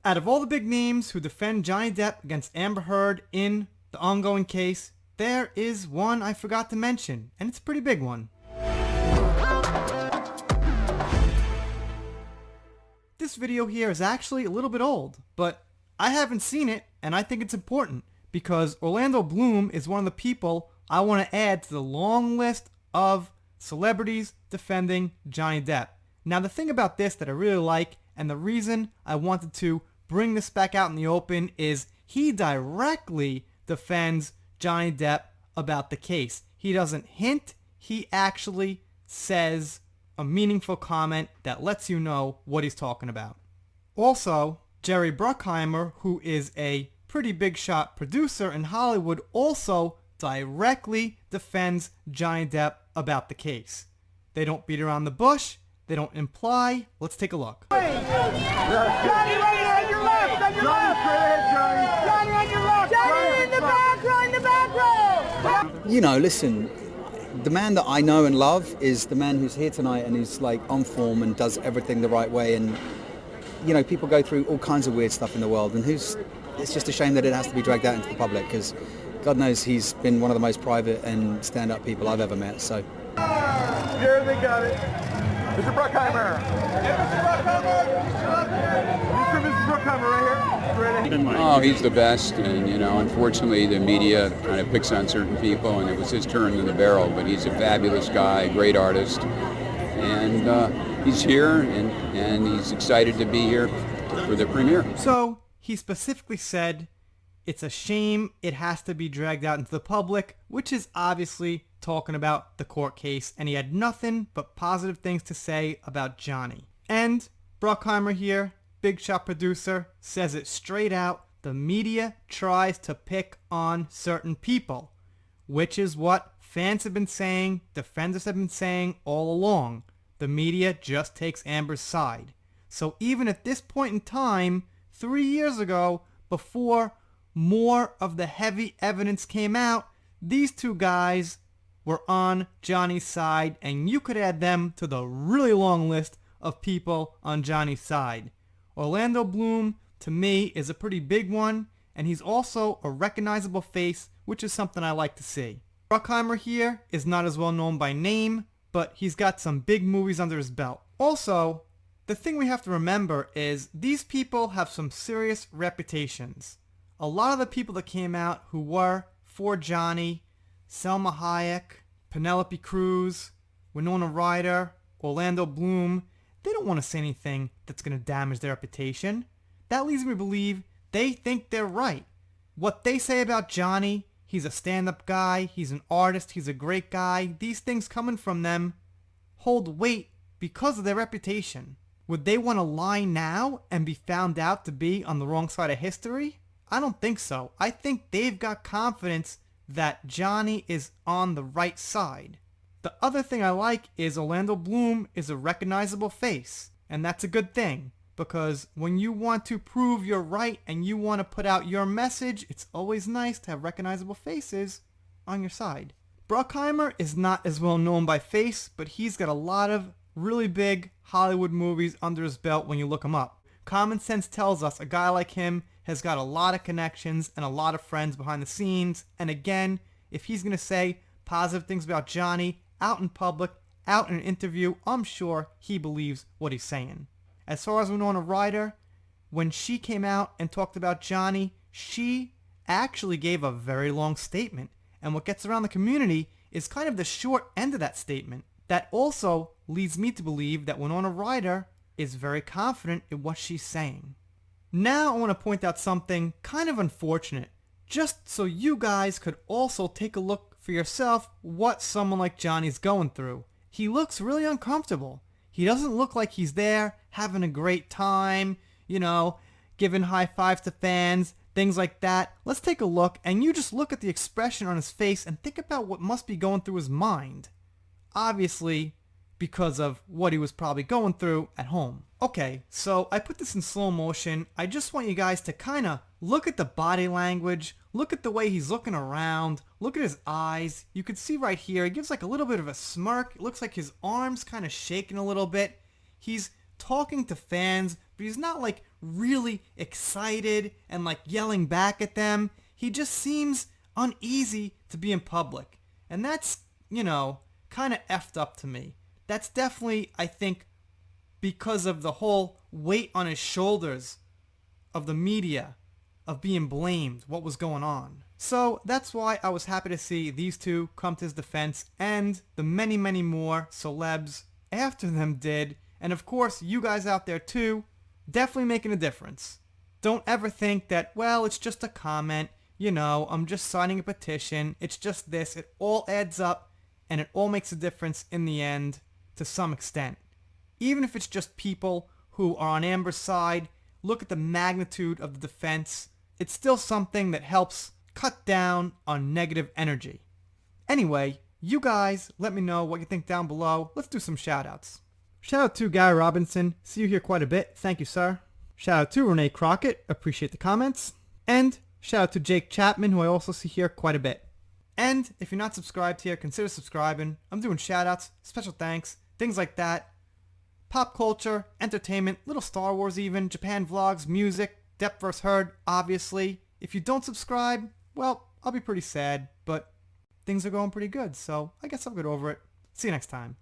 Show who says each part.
Speaker 1: Out of all the big names who defend Johnny Depp against Amber Heard in the ongoing case, there is one I forgot to mention, and it's a pretty big one. This video here is actually a little bit old, but I haven't seen it, and I think it's important because Orlando Bloom is one of the people I want to add to the long list of celebrities defending Johnny Depp. Now, the thing about this that I really like, and the reason I wanted to bring this back out in the open, is he directly defends Johnny Depp about the case. He doesn't hint, he actually says a meaningful comment that lets you know what he's talking about. Also, Jerry Bruckheimer, who is a pretty big shot producer in Hollywood, also directly defends Johnny Depp about the case. They don't beat around the bush, they don't imply. Let's take a look.
Speaker 2: Johnny, right on your left, on your left! Johnny, on your left! Johnny, in the back row, in the back row!
Speaker 3: You know, listen, the man that I know and love is the man who's here tonight and who's like on form and does everything the right way. And, you know, people go through all kinds of weird stuff in the world, and it's just a shame that it has to be dragged out into the public, because God knows he's been one of the most private and stand-up people I've ever met, so.
Speaker 2: Here they got it. Mr. Bruckheimer. Mr. Bruckheimer right here.
Speaker 4: Oh, he's the best, and you know, unfortunately the media kind of picks on certain people, and it was his turn in the barrel, but he's a fabulous guy, great artist, and he's here, and he's excited to be here for the premiere.
Speaker 1: So, he specifically said, it's a shame it has to be dragged out into the public, which is obviously talking about the court case, and he had nothing but positive things to say about Johnny. And Bruckheimer here, big shot producer, says it straight out: the media tries to pick on certain people, which is what fans have been saying, defenders have been saying all along. The media just takes Amber's side. So even at this point in time, 3 years ago, before more of the heavy evidence came out, these two guys were on Johnny's side, and you could add them to the really long list of people on Johnny's side. Orlando Bloom, to me, is a pretty big one, and he's also a recognizable face, which is something I like to see. Bruckheimer here is not as well known by name, but he's got some big movies under his belt. Also, the thing we have to remember is these people have some serious reputations. A lot of the people that came out who were for Johnny, Selma Hayek, Penelope Cruz, Winona Ryder, Orlando Bloom, they don't want to say anything that's going to damage their reputation. That leads me to believe they think they're right. What they say about Johnny, he's a stand-up guy, he's an artist, he's a great guy, these things coming from them hold weight because of their reputation. Would they want to lie now and be found out to be on the wrong side of history? I don't think so. I think they've got confidence that Johnny is on the right side. The other thing I like is Orlando Bloom is a recognizable face, and that's a good thing, because when you want to prove you're right and you want to put out your message, it's always nice to have recognizable faces on your side. Bruckheimer is not as well known by face, but he's got a lot of really big Hollywood movies under his belt when you look him up. Common sense tells us a guy like him has got a lot of connections and a lot of friends behind the scenes, and again, if he's going to say positive things about Johnny out in public, out in an interview, I'm sure he believes what he's saying. As far as Winona Ryder, when she came out and talked about Johnny, she actually gave a very long statement, and what gets around the community is kind of the short end of that statement. That also leads me to believe that Winona Ryder is very confident in what she's saying. Now I want to point out something kind of unfortunate, just so you guys could also take a look for yourself what someone like Johnny's going through. He looks really uncomfortable. He doesn't look like he's there having a great time, you know, giving high fives to fans, things like that. Let's take a look, and you just look at the expression on his face and think about what must be going through his mind. Obviously, because of what he was probably going through at home. Okay, so I put this in slow motion. I just want you guys to kind of look at the body language, look at the way he's looking around, look at his eyes. You can see right here, he gives like a little bit of a smirk. It looks like his arms kind of shaking a little bit. He's talking to fans, but he's not like really excited and like yelling back at them. He just seems uneasy to be in public. And that's, kind of effed up to me. That's definitely, I think, because of the whole weight on his shoulders of the media, of being blamed, what was going on. So that's why I was happy to see these two come to his defense, and the many, many more celebs after them did. And of course, you guys out there too, definitely making a difference. Don't ever think that, well, it's just a comment, I'm just signing a petition, it's just this. It all adds up, and it all makes a difference in the end to some extent. Even if it's just people who are on Amber's side, look at the magnitude of the defense. It's still something that helps cut down on negative energy. Anyway, you guys, let me know what you think down below. Let's do some shout-outs. Shout out to Guy Robinson. See you here quite a bit. Thank you, sir. Shout out to Renee Crockett. Appreciate the comments. And shout out to Jake Chapman, who I also see here quite a bit. And if you're not subscribed here, consider subscribing. I'm doing shout-outs, special thanks, things like that. Pop culture, entertainment, little Star Wars even, Japan vlogs, music, Depp vs. Heard, obviously. If you don't subscribe, well, I'll be pretty sad, but things are going pretty good, so I guess I'll get over it. See you next time.